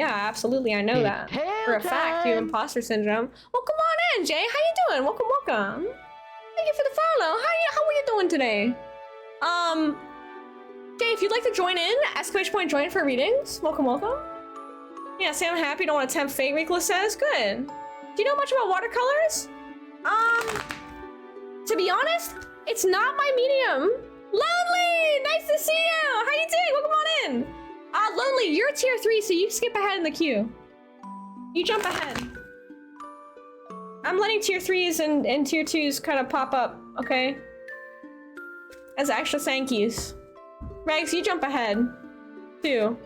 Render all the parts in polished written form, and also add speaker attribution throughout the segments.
Speaker 1: Yeah, absolutely. I know that for a fact. You have imposter syndrome. Well, come on in, Jay. How you doing? Welcome, welcome. Thank you for the follow. How are you doing today? Jay, if you'd like to join in, !join for readings. Welcome, welcome. Yeah, say I'm happy. Don't want to tempt fate. Ricola says good. Do you know much about watercolors? To be honest, it's not my medium. Lonely, nice to see you. How you doing? Welcome on in. Lonely, you're tier 3, so you skip ahead in the queue. You jump ahead. I'm letting tier 3s and tier 2s kind of pop up, okay? As extra thank yous. Rags, you jump ahead, too.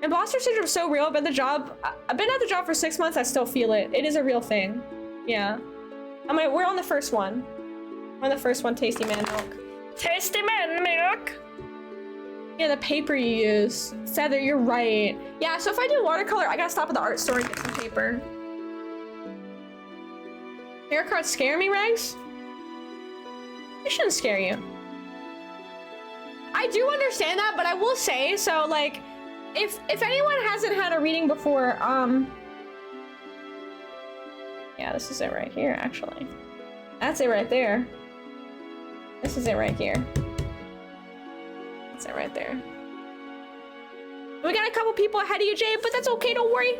Speaker 1: Imposter syndrome is so real. I've been at the job for 6 months. I still feel it. It is a real thing. Yeah. We're on the first one. We're on the first one. Tasty man milk. Tasty man milk. Yeah, the paper you use. Feather, you're right. Yeah. So if I do watercolor, I gotta stop at the art store and get some paper. Tarot cards scare me, Rags? It shouldn't scare you. I do understand that, but I will say so. Like, if anyone hasn't had a reading before, yeah, this is it right here, actually. That's it right there. This is it right here. That's it right there. We got a couple people ahead of you, Jay, but that's okay, don't worry.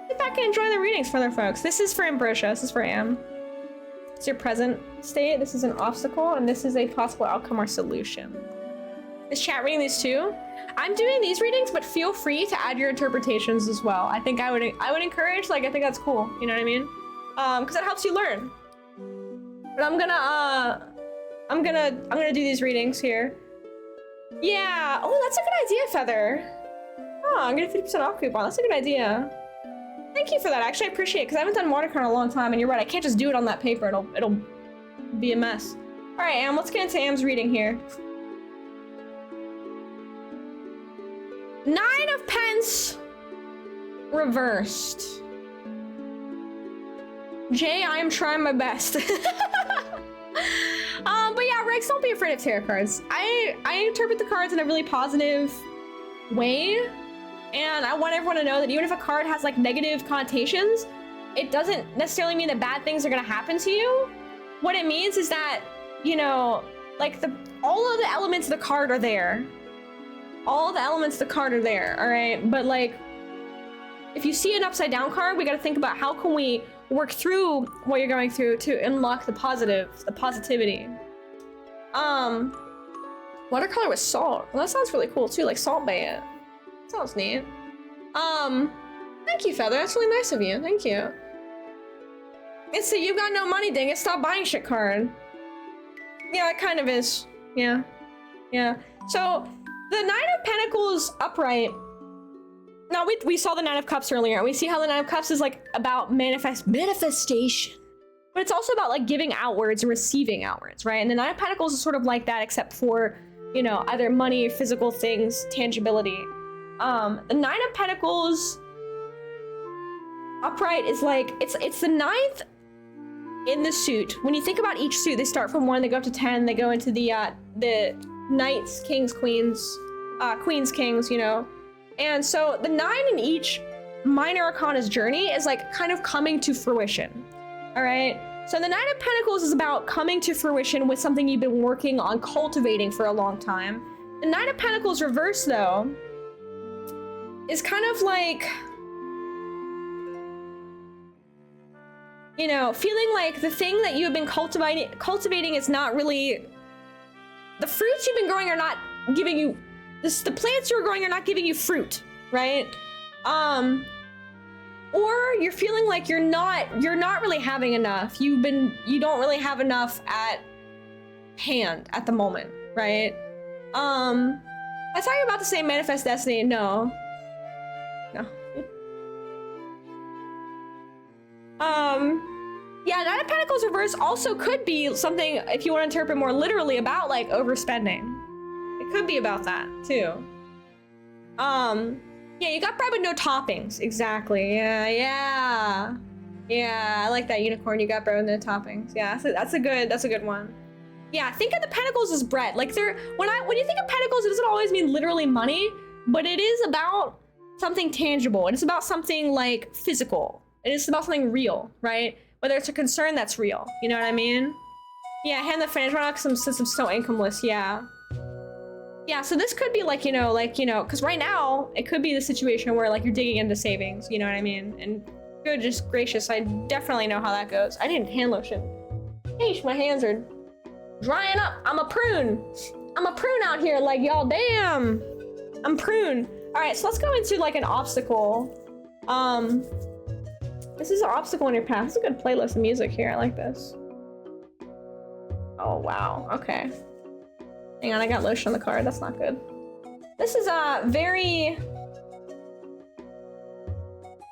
Speaker 1: Sit back and enjoy the readings for other folks. This is for Ambrosia, this is for Am. It's your present state, this is an obstacle, and this is a possible outcome or solution. Is chat reading these too? I'm doing these readings, but feel free to add your interpretations as well. I think I would encourage, like, I think that's cool, you know what I mean? Because it helps you learn. But I'm gonna do these readings here. Yeah, oh, that's a good idea, Feather. Oh, I'm getting 50% off coupon, that's a good idea. Thank you for that, actually, I appreciate it, because I haven't done watercolor in a long time, and you're right, I can't just do it on that paper, it'll be a mess. All right, Am, let's get into Am's reading here. 9 of Pence reversed. Jay, I am trying my best. But yeah, Rex, don't be afraid of tarot cards. I interpret the cards in a really positive way, and I want everyone to know that even if a card has like negative connotations, it doesn't necessarily mean that bad things are gonna happen to you. What it means is that, you know, like all of the elements of the card are there. All the elements of the card are there, all right? But like, if you see an upside down card, we gotta think about how can we work through what you're going through to unlock the positive, the positivity. Watercolor with salt. Well, that sounds really cool too, like salt bay. Sounds neat. Thank you, Feather. That's really nice of you. Thank you. It's the "you've got no money, dang it, stop buying shit" card. Yeah, it kind of is. Yeah. Yeah. So the 9 of Pentacles upright. Now we saw the 9 of Cups earlier, and we see how the 9 of Cups is like about manifestation. But it's also about like giving outwards and receiving outwards, right? And the 9 of Pentacles is sort of like that, except for, you know, either money, physical things, tangibility. The 9 of Pentacles upright is like, it's the 9th in the suit. When you think about each suit, they start from 1, they go up to 10, they go into the Knights, Kings, Queens, Queens, Kings, you know. And so the 9 in each minor arcana's journey is like kind of coming to fruition. All right. So the 9 of Pentacles is about coming to fruition with something you've been working on cultivating for a long time. The 9 of Pentacles reverse, though, is kind of like, you know, feeling like the thing that you have been cultivating is not really, the fruits you've been growing are not giving you, the plants you're growing are not giving you fruit, right? Or you're feeling like you're not really having enough. You don't really have enough at hand at the moment, right? I thought you were about to say manifest destiny. No. Yeah, 9 of Pentacles reverse also could be something, if you want to interpret more literally, about like overspending. It could be about that too. Yeah, you got bread with no toppings. Exactly. Yeah. I like that, unicorn. You got bread with no toppings. Yeah, that's a good one. Yeah, think of the Pentacles as bread. Like when you think of Pentacles, it doesn't always mean literally money, but it is about something tangible. It is about something like physical. It is about something real, right? Whether it's a concern that's real. You know what I mean? Yeah, hand the finish rock since I'm so incomeless, yeah. Yeah, so this could be like, because right now, it could be the situation where like you're digging into savings, you know what I mean? And goodness gracious, I definitely know how that goes. I need hand lotion. Yeesh, my hands are drying up. I'm a prune. I'm a prune out here, like y'all, damn. I'm prune. All right, so let's go into like an obstacle. This is an obstacle in your path. This is a good playlist of music here, I like this. Oh, wow, okay. Hang on, I got lotion on the card, that's not good. This is a very...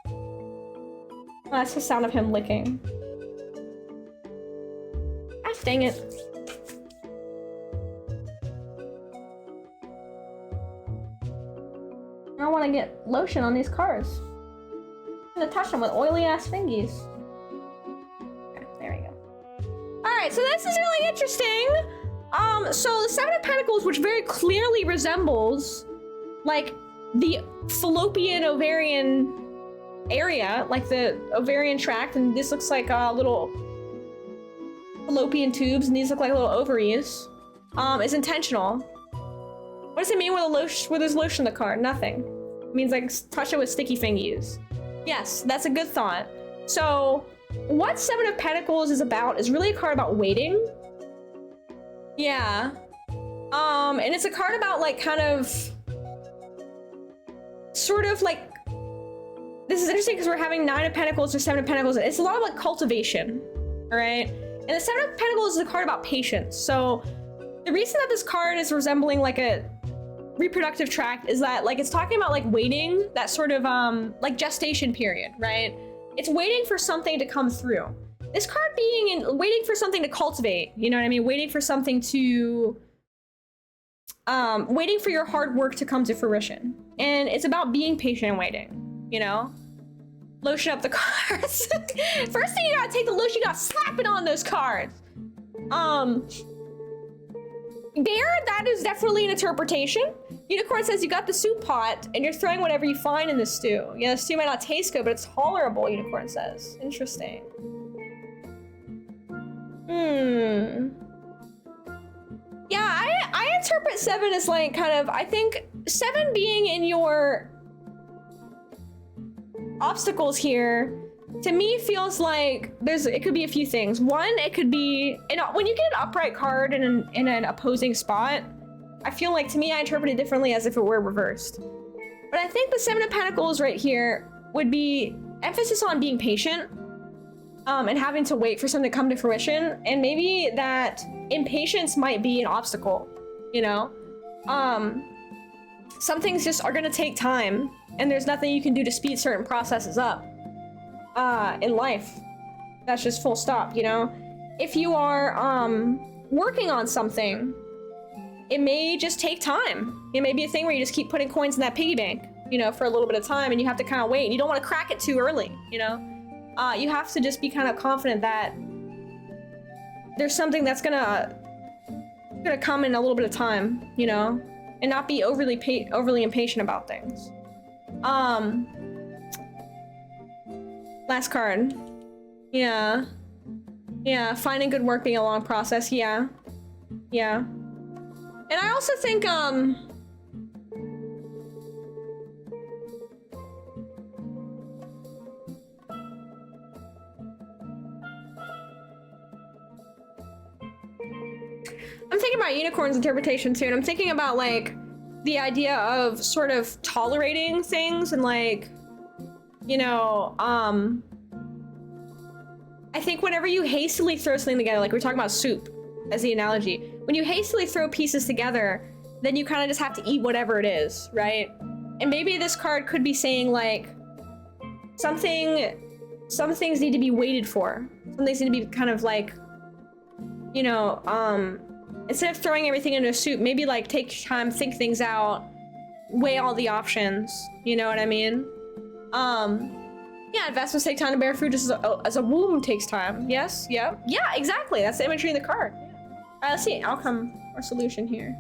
Speaker 1: Oh, that's the sound of him licking. Ah, dang it. I don't want to get lotion on these cards. I'm gonna touch them with oily ass fingies. Okay, there we go. Alright, so this is really interesting. So the Seven of Pentacles, which very clearly resembles like the fallopian ovarian area, like the ovarian tract, and this looks like little fallopian tubes, and these look like little ovaries, is intentional. What does it mean where there's lotion in the card? Nothing. It means like touch it with sticky fingies. Yes, that's a good thought. So what Seven of Pentacles is about is really a card about waiting. Yeah. And it's a card about like kind of sort of like, this is interesting because we're having Nine of Pentacles or Seven of Pentacles. It's a lot of like cultivation, all right? And the Seven of Pentacles is a card about patience. So the reason that this card is resembling like a reproductive tract is that like it's talking about like waiting, that sort of like gestation period, right? It's waiting for something to come through. This card being waiting for something to cultivate, you know what I mean? Waiting for something to waiting for your hard work to come to fruition. And it's about being patient and waiting, you know? Lotion up the cards. First thing you gotta take the lotion, you gotta slap it on those cards. That is definitely an interpretation. Unicorn says you got the soup pot and you're throwing whatever you find in the stew. Yeah, the stew might not taste good, but it's tolerable, Unicorn says. Interesting. Yeah, I interpret Seven as like kind of, I think Seven being in your obstacles here, to me feels like it could be a few things. One, it could be, when you get an upright card in an opposing spot, I feel like, to me, I interpret it differently as if it were reversed. But I think the Seven of Pentacles right here would be emphasis on being patient, and having to wait for something to come to fruition. And maybe that impatience might be an obstacle, you know? Some things just are gonna take time, and there's nothing you can do to speed certain processes up in life. That's just full stop, you know? If you are working on something, it may just take time. It may be a thing where you just keep putting coins in that piggy bank, you know, for a little bit of time, and you have to kind of wait. You don't want to crack it too early, you know? You have to just be kind of confident that there's something that's gonna come in a little bit of time, you know? And not be overly impatient about things. Last card. Yeah. Yeah, finding good work being a long process, yeah. Yeah. And I also think, I'm thinking about Unicorn's interpretation too, and I'm thinking about like the idea of sort of tolerating things and like, you know, I think whenever you hastily throw something together, like we're talking about soup as the analogy, when you hastily throw pieces together, then you kind of just have to eat whatever it is, right? And maybe this card could be saying like, some things need to be waited for. Some things need to be kind of like, you know, instead of throwing everything into a soup, maybe like take time, think things out, weigh all the options, you know what I mean? Yeah, investments take time to bear fruit just as a womb takes time. Yes, yeah, exactly. That's the imagery in the card. Yeah. All right, let's see, outcome or solution here.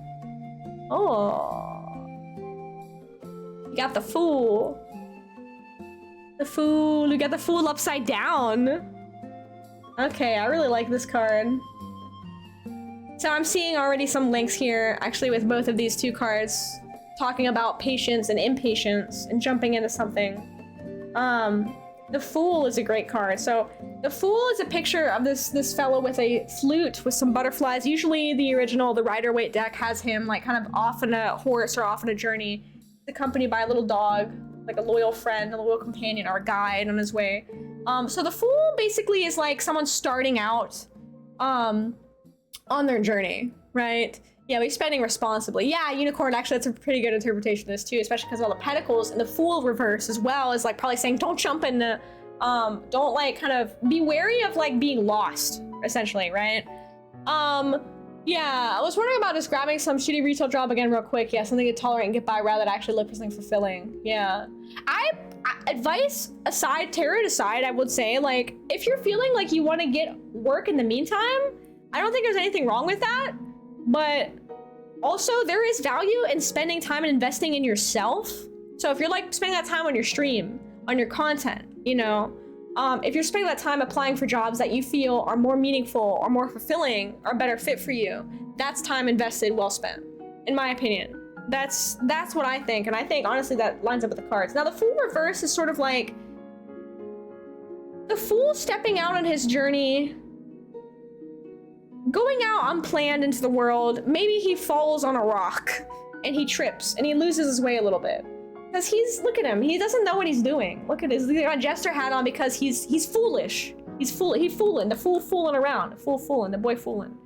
Speaker 1: Oh. You got the Fool. The Fool. We got the Fool upside down. Okay, I really like this card. So I'm seeing already some links here, actually, with both of these two cards, talking about patience and impatience and jumping into something. The Fool is a great card. So the Fool is a picture of this fellow with a flute with some butterflies. Usually the original, the Rider-Waite deck has him like kind of off on a horse or off on a journey, accompanied by a little dog, like a loyal friend, a loyal companion, or a guide on his way. So the Fool basically is like someone starting out on their journey, right? Yeah, we're spending responsibly. Yeah, Unicorn, actually, that's a pretty good interpretation of this too, especially because of all the pentacles, and the Fool reverse as well is like probably saying don't jump into, don't like kind of be wary of like being lost, essentially, right? Yeah, I was wondering about just grabbing some shitty retail job again real quick. Yeah, something to tolerate and get by rather than actually look for something fulfilling. Yeah. Advice aside, tarot aside, I would say, like, if you're feeling like you want to get work in the meantime, I don't think there's anything wrong with that. But also, there is value in spending time and investing in yourself. So if you're like spending that time on your stream, on your content, you know, if you're spending that time applying for jobs that you feel are more meaningful or more fulfilling or better fit for you, that's time invested, well spent, in my opinion. That's what I think, and I think honestly that lines up with the cards. Now the Fool reverse is sort of like the Fool stepping out on his journey, going out unplanned into the world. Maybe he falls on a rock and he trips and he loses his way a little bit. Because look at him, he doesn't know what he's doing. Look at he's got a jester hat on because he's foolish. He's fooling, the Fool fooling around, the boy fooling.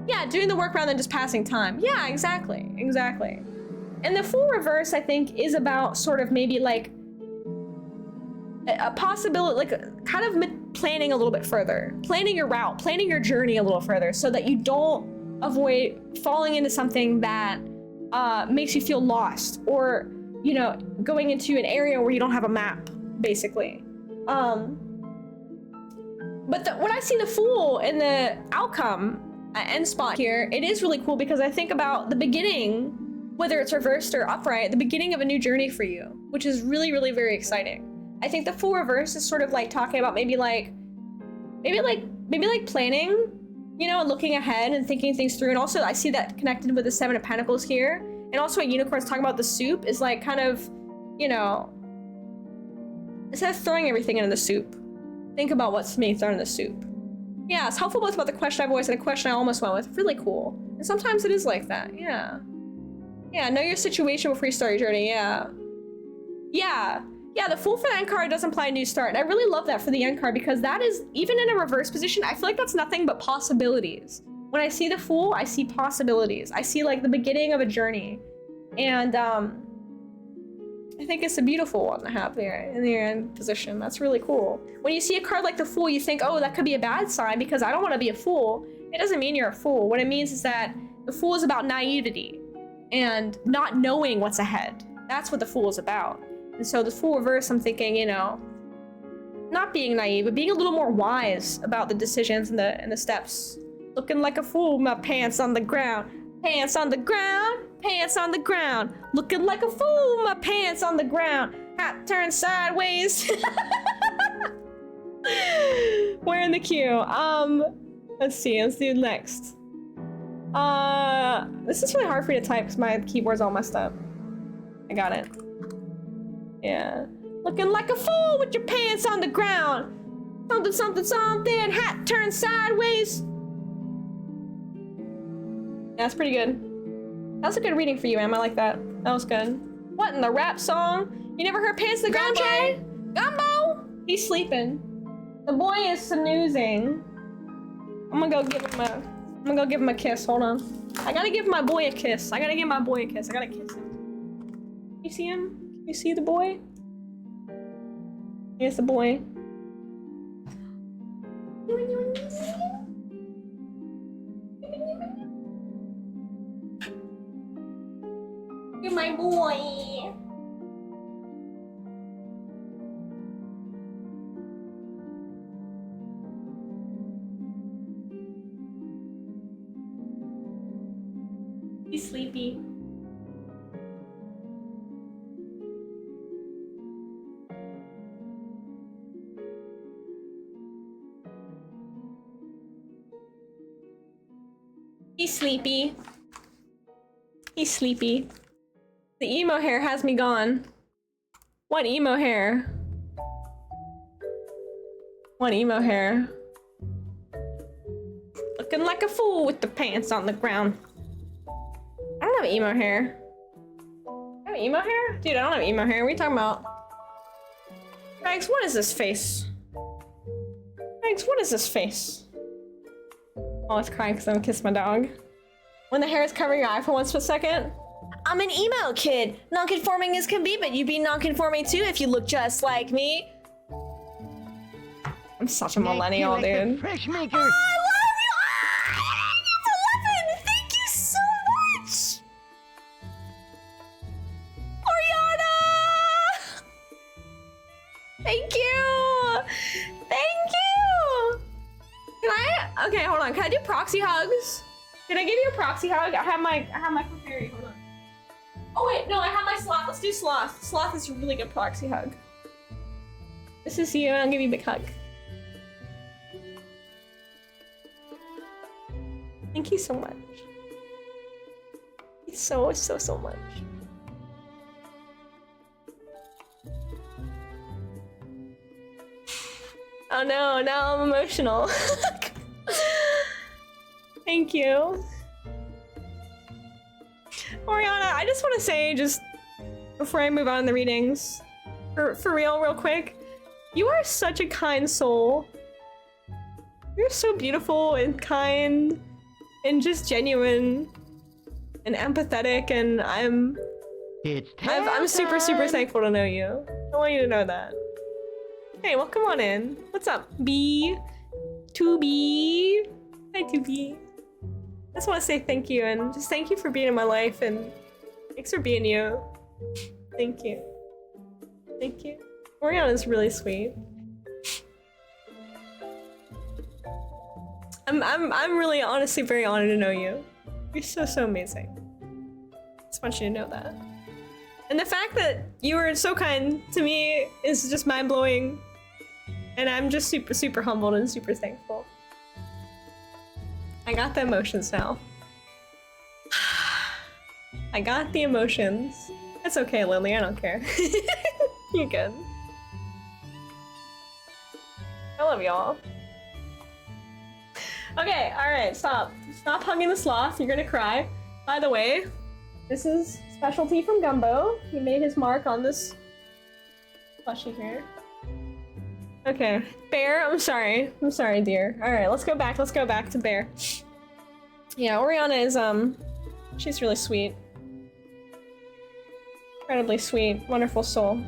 Speaker 1: Yeah, doing the work rather than just passing time. Yeah, exactly. And the Fool reverse, I think, is about sort of maybe like a possibility, like kind of planning a little bit further, planning your route, planning your journey a little further so that you don't avoid falling into something that makes you feel lost, or, you know, going into an area where you don't have a map, basically. But when I see the Fool in the outcome end spot here, it is really cool because I think about the beginning, whether it's reversed or upright, the beginning of a new journey for you, which is really, really very exciting. I think the Fool reverse is sort of like talking about maybe like planning, you know, and looking ahead and thinking things through. And also I see that connected with the Seven of Pentacles here. And also what Unicorn's talking about the soup is like kind of, you know, instead of throwing everything into the soup, think about what's being thrown in the soup. Yeah, it's helpful both about the question I've always had, a question I almost went with. Really cool. And sometimes it is like that, yeah. Yeah, know your situation before you start your journey, yeah. Yeah, the Fool for the end card does imply a new start. And I really love that for the end card because that is, even in a reverse position, I feel like that's nothing but possibilities. When I see the Fool, I see possibilities. I see like the beginning of a journey. And I think it's a beautiful one to have there in the end position. That's really cool. When you see a card like the Fool, you think, oh, that could be a bad sign because I don't want to be a fool. It doesn't mean you're a fool. What it means is that the Fool is about naivety and not knowing what's ahead. That's what the Fool is about. And so the Fool reverse, I'm thinking, you know, not being naive, but being a little more wise about the decisions and the steps. Looking like a fool, my pants on the ground. Pants on the ground, pants on the ground. Looking like a fool, my pants on the ground. Hat turned sideways. We're in the queue. Let's do next. This is really hard for me to type because my keyboard's all messed up. I got it. Yeah. Looking like a fool with your pants on the ground. Something, something, something. Hat turned sideways. Yeah, that's pretty good. That was a good reading for you, Em. I like that. That was good. What in the rap song? You never heard Pants to the Ground, Jay? Gumbo? He's sleeping. The boy is snoozing. I'm gonna go give him a kiss. Hold on. I gotta give my boy a kiss. I gotta kiss him. You see him? You see the boy? Here's the boy. You're my boy. He's sleepy. He's sleepy. He's sleepy. The emo hair has me gone. What emo hair? What emo hair? Looking like a fool with the pants on the ground. I don't have emo hair. I have emo hair? Dude, I don't have emo hair. What are you talking about? Max, what is this face? Max, what is this face? Oh, it's crying because I'm gonna kiss my dog. When the hair is covering your eye for 1 split second. I'm an emo kid. Non-conforming as can be, but you'd be non-conforming too if you look just like me. I'm such a millennial, dude.
Speaker 2: Fresh maker.
Speaker 1: Oh, I love you! Ah, it's 11! Thank you so much! Oriana! Thank you! Thank you! Can I? Okay, hold on. Can I do proxy hugs? Did I give you a proxy hug? I have my fairy. Hold on. Oh wait, no, I have my sloth. Let's do sloth. Sloth is a really good proxy hug. This is you, and I'll give you a big hug. Thank you so much. Thank you so much. Oh no, now I'm emotional. Thank you. Oriana, I just want to say, just before I move on in the readings, for real quick, you are such a kind soul. You're so beautiful and kind and just genuine and empathetic, and I'm super thankful to know you. I want you to know that. Hey, well, come on in. What's up, B? 2B? Hi, 2B. I just want to say thank you, and just thank you for being in my life, and thanks for being you. Thank you. Thank you. Oriana's really sweet. I'm really honestly very honored to know you. You're so amazing. Just want you to know that. And the fact that you were so kind to me is just mind-blowing. And I'm just super humbled and super thankful. I got the emotions now. I got the emotions. That's okay, Lily, I don't care. You're good. I love y'all. Okay, alright, stop. Stop hugging the sloth, you're gonna cry. By the way, this is specialty from Gumbo. He made his mark on this plushie here. Okay, Bear, I'm sorry. I'm sorry, dear. Alright, let's go back to Bear. Yeah, Oriana is, she's really sweet. Incredibly sweet, wonderful soul.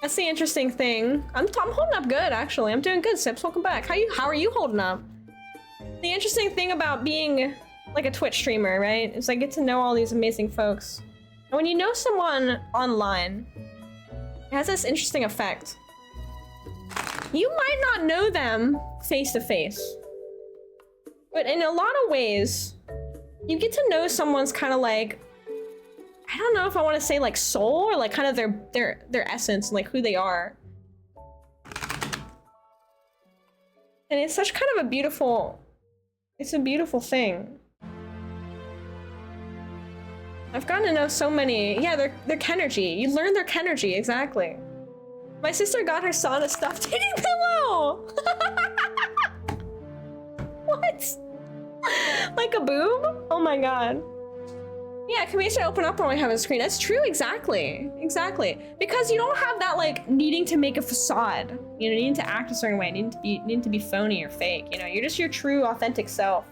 Speaker 1: That's the interesting thing. I'm holding up good, actually. I'm doing good, Sips. Welcome back. How are you holding up? The interesting thing about being like a Twitch streamer, right, is I get to know all these amazing folks. And when you know someone online, it has this interesting effect. You might not know them face to face, but in a lot of ways, you get to know someone's kind of like, I don't know if I want to say like soul or like kind of their essence and like who they are. And it's such kind of a beautiful, it's a beautiful thing. I've gotten to know so many, yeah, their Kenergy. You learn their Kenergy, exactly. My sister got her son a stuffed titty pillow! What? Like a boob? Oh my god. Yeah, can we open up when we have a screen? That's true, exactly. Exactly. Because you don't have that like needing to make a facade. You know, needing to act a certain way, needing to be phony or fake. You know, you're just your true, authentic self.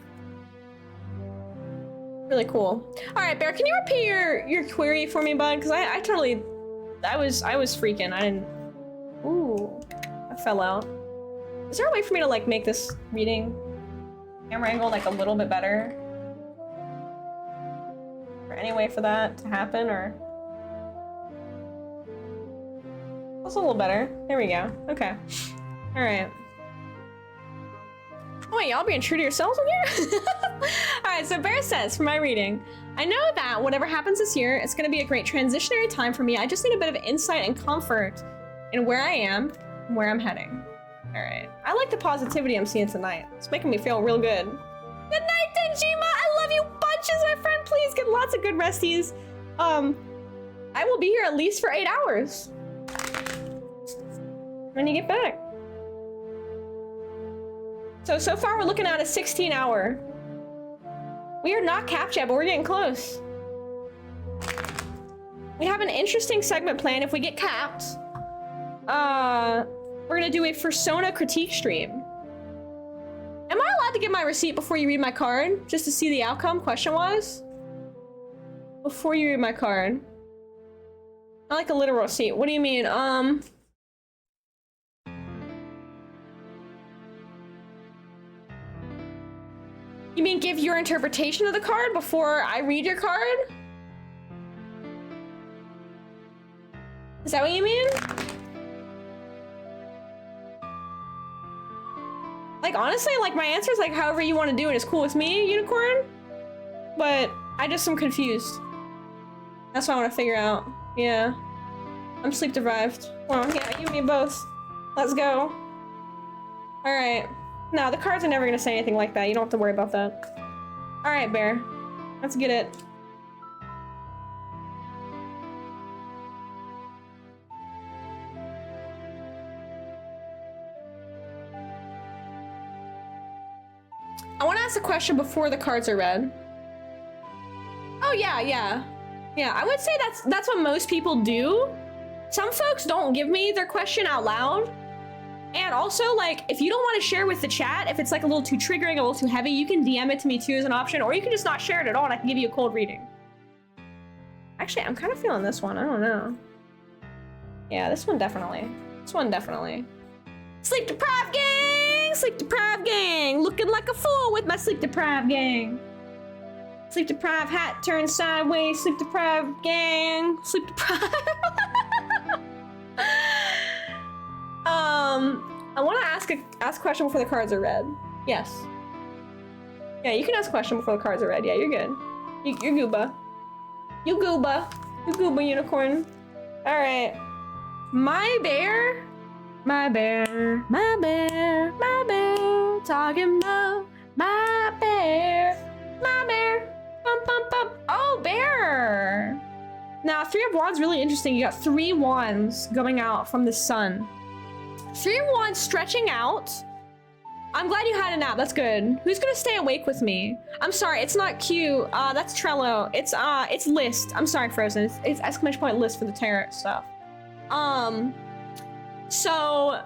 Speaker 1: Really cool. Alright, Bear, can you repeat your query for me, bud? Because I was freaking. I didn't. Ooh. I fell out. Is there a way for me to like make this reading camera angle like a little bit better? Any way for that to happen, or that's a little better. There we go. Okay. All right. Oh wait, y'all being true to yourselves in here? All right. So Bear says, for my reading, I know that whatever happens this year, it's going to be a great transitionary time for me. I just need a bit of insight and comfort in where I am and where I'm heading. All right. I like the positivity I'm seeing tonight. It's making me feel real good. Good night, Denjima. I love you bunches, my friend. Please get lots of good resties. I will be here at least for 8 hours when you get back. So far we're looking at a 16-hour. We are not capped yet, but we're getting close. We have an interesting segment plan. If we get capped, we're gonna do a Fursona critique stream. Am I allowed to give my receipt before you read my card? Just to see the outcome, question-wise? Before you read my card. I like a literal receipt. What do you mean? You mean give your interpretation of the card before I read your card? Is that what you mean? Like, honestly, like, my answer is like, however you want to do it is cool with me, Unicorn. But I just am confused. That's what I want to figure out. Yeah. I'm sleep deprived. Well, yeah, you and me both. Let's go. Alright. No, the cards are never gonna say anything like that. You don't have to worry about that. Alright, Bear. Let's get it. I want to ask a question before the cards are read. Oh, yeah. Yeah, I would say that's what most people do. Some folks don't give me their question out loud. And also, like, if you don't want to share with the chat, if it's like a little too triggering, a little too heavy, you can DM it to me too as an option, or you can just not share it at all and I can give you a cold reading. Actually, I'm kind of feeling this one. I don't know. Yeah, this one definitely. This one definitely. Sleep deprived gang! Sleep deprived gang! Looking like a fool with my sleep deprived gang. Sleep deprived hat turned sideways. Sleep deprived gang. Sleep deprived. I want to ask a question before the cards are read. Yes. Yeah, you can ask a question before the cards are read. Yeah, you're good. You're gooba. You gooba. You gooba unicorn. All right. My bear. My bear. My bear. My bear. Talking about my bear. My bear. Bum, bum, bum. Oh, bear. Now, 3 of Wands, really interesting. You got 3 wands going out from the sun. 3 of Wands stretching out. I'm glad you had a nap. That's good. Who's gonna stay awake with me? I'm sorry, it's not Q. That's Trello. It's list. I'm sorry, Frozen. It's exclamation point list for the tarot stuff. So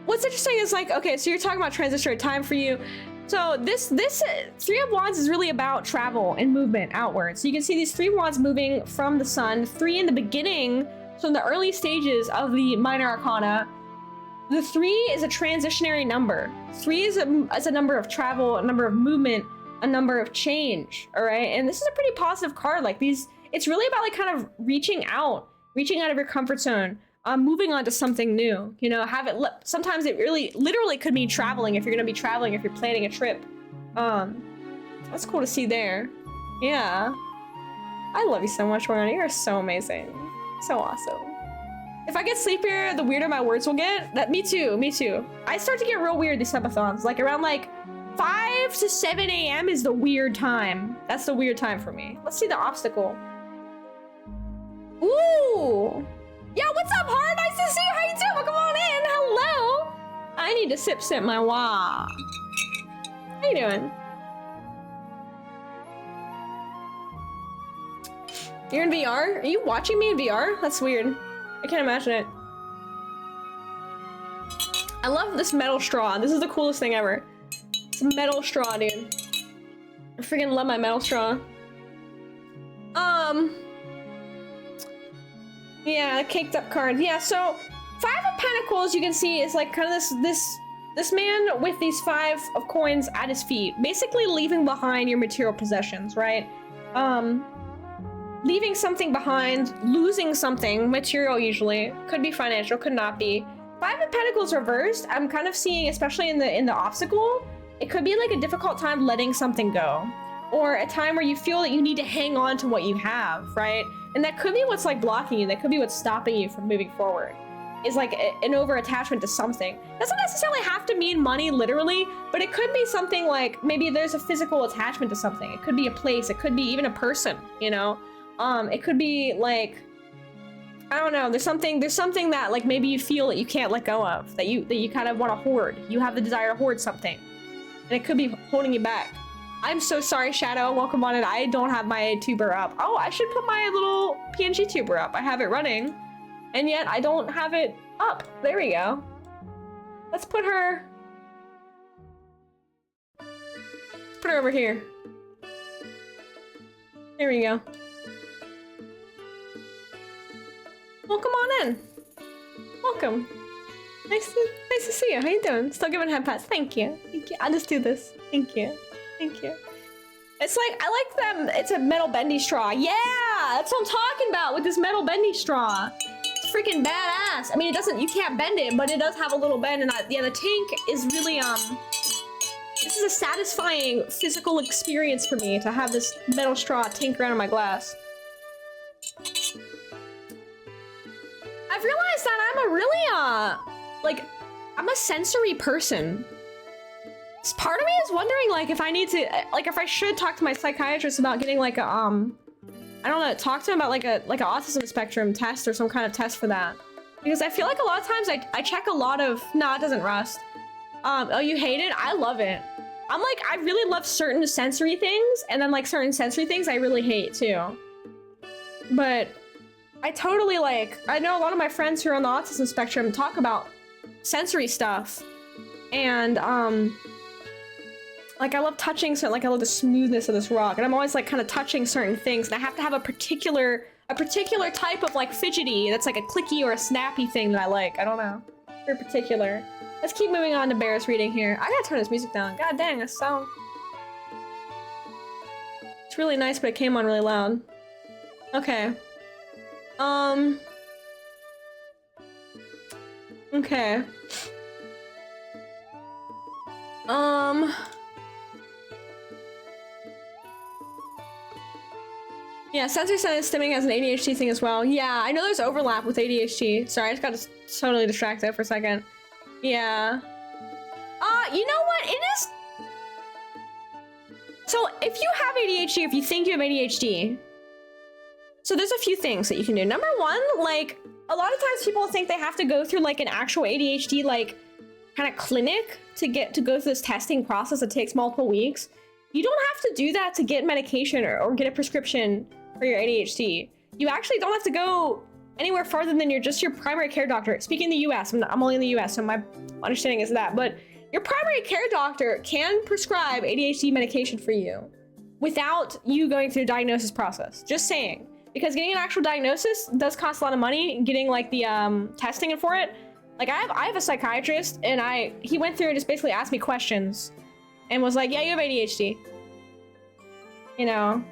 Speaker 1: what's interesting is like, okay, so you're talking about transitionary time for you. So this 3 of Wands is really about travel and movement outwards. So you can see these 3 wands moving from the sun, 3 in the beginning. So in the early stages of the minor arcana, the 3 is a transitionary number. 3 is a number of travel, a number of movement, a number of change, all right? And this is a pretty positive card. Like these, it's really about like kind of reaching out of your comfort zone, moving on to something new, you know, sometimes it really, literally could mean traveling if you're gonna be traveling, if you're planning a trip. That's cool to see there. Yeah. I love you so much, Morgana. You are so amazing. So awesome. If I get sleepier, the weirder my words will get. Me too. I start to get real weird these subathons. Like around like 5 to 7 a.m. is the weird time. That's the weird time for me. Let's see the obstacle. Ooh. Yeah, what's up, Hard? Nice to see you. How you doing? Well, come on in. Hello. I need to sip my wah. How you doing? You're in VR? Are you watching me in VR? That's weird. I can't imagine it. I love this metal straw. This is the coolest thing ever. It's a metal straw, dude. I freaking love my metal straw. Yeah, caked up cards. Yeah, so 5 of Pentacles, you can see, is like kind of this man with these 5 of coins at his feet, basically leaving behind your material possessions, right? Leaving something behind, losing something, material usually, could be financial, could not be. 5 of Pentacles reversed, I'm kind of seeing, especially in the obstacle, it could be like a difficult time letting something go, or a time where you feel that you need to hang on to what you have, right? And that could be what's like blocking you, that could be what's stopping you from moving forward. is like an over attachment to something. Doesn't necessarily have to mean money literally, but it could be something like maybe there's a physical attachment to something. It could be a place, it could be even a person, you know? It could be like, I don't know, there's something that like maybe you feel that you can't let go of, that you kind of want to hoard. You have the desire to hoard something, and it could be holding you back. I'm so sorry, Shadow. Welcome on it. I don't have my tuber up. Oh, I should put my little PNG tuber up. I have it running, and yet I don't have it up. There we go. Let's put her over here. There we go. Welcome on in. Welcome. Nice to see you. How you doing? Still giving head pats. Thank you. Thank you. I'll just do this. Thank you. Thank you. It's like, I like them. It's a metal bendy straw. Yeah, that's what I'm talking about with this metal bendy straw. It's freaking badass. I mean, it doesn't, you can't bend it, but it does have a little bend. And yeah, the tank is really, this is a satisfying physical experience for me to have this metal straw tank around in my glass. I've realized that I'm a really, like, I'm a sensory person. Part of me is wondering, like, if I need to, like, if I should talk to my psychiatrist about getting, like, a, I don't know, talk to him about, like, an autism spectrum test or some kind of test for that. Because I feel like a lot of times I check a lot of, no, it doesn't rust. Oh, you hate it? I love it. I'm like, I really love certain sensory things, and then, like, certain sensory things I really hate, too. But I totally, like, I know a lot of my friends who are on the autism spectrum talk about sensory stuff. And, like, I love touching certain, like, I love the smoothness of this rock, and I'm always, like, kind of touching certain things, and I have to have a particular type of, like, fidgety that's, like, a clicky or a snappy thing that I like. I don't know. Very particular. Let's keep moving on to Bear's reading here. I gotta turn this music down. God dang, this sound. It's really nice, but it came on really loud. Okay. Okay. Yeah, sensory stimming has an ADHD thing as well. Yeah, I know there's overlap with ADHD. Sorry, I just got totally distracted for a second. Yeah. You know what? It is... So, if you have ADHD, if you think you have ADHD, so there's a few things that you can do. Number one, like, a lot of times people think they have to go through, like, an actual ADHD, like, kind of clinic to go through this testing process that takes multiple weeks. You don't have to do that to get medication or get a prescription for your ADHD. You actually don't have to go anywhere farther than your primary care doctor. Speaking in the US, I'm only in the US, so my understanding is that, but your primary care doctor can prescribe ADHD medication for you without you going through the diagnosis process. Just saying. Because getting an actual diagnosis does cost a lot of money, getting, like, the testing for it. Like, I have a psychiatrist, and he went through and just basically asked me questions and was like, yeah, you have ADHD. You know?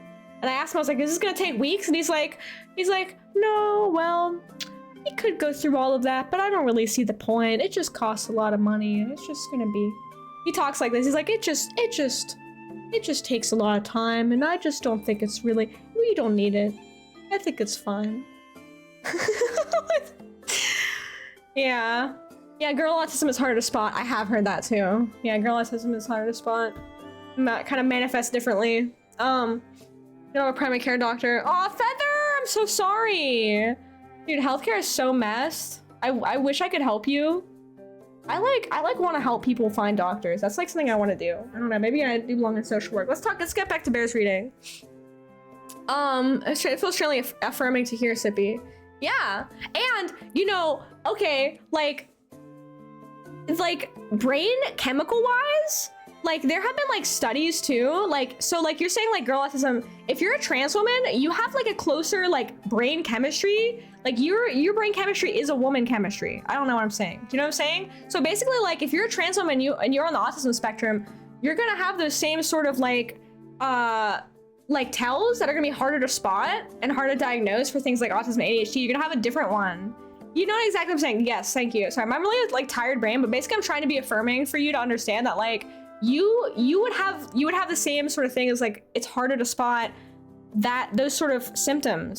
Speaker 1: And I asked him, I was like, is this gonna take weeks? And he's like, no, well, we could go through all of that, but I don't really see the point. It just costs a lot of money, and it's just gonna be... He talks like this. He's like, it just takes a lot of time, and I just don't think it's really... You don't need it. I think it's fine. Yeah. Yeah, girl autism is harder to spot. I have heard that too. Yeah, girl autism is harder to spot. Kind of manifests differently. You know, a primary care doctor. Aw, Feather! I'm so sorry! Dude, healthcare is so messed. I wish I could help you. I want to help people find doctors. That's like something I want to do. I don't know, maybe I do belong in social work. Let's get back to Bear's reading. It feels really affirming to hear, Sippy. Yeah, and, you know, okay, like brain chemical-wise, like, there have been, like, studies, too, like, so, like, you're saying, like, girl autism, if you're a trans woman, you have, like, a closer, like, brain chemistry, like, your brain chemistry is a woman chemistry. I don't know what I'm saying. Do you know what I'm saying? So, basically, like, if you're a trans woman and you're on the autism spectrum, you're gonna have those same sort of, like tells that are gonna be harder to spot and harder to diagnose for things like autism and ADHD. You're gonna have a different one. You know exactly what I'm saying. Yes, thank you. Sorry, I'm really, like, tired brain, but basically I'm trying to be affirming for you to understand that, like, you would have the same sort of thing as, like, it's harder to spot those sort of symptoms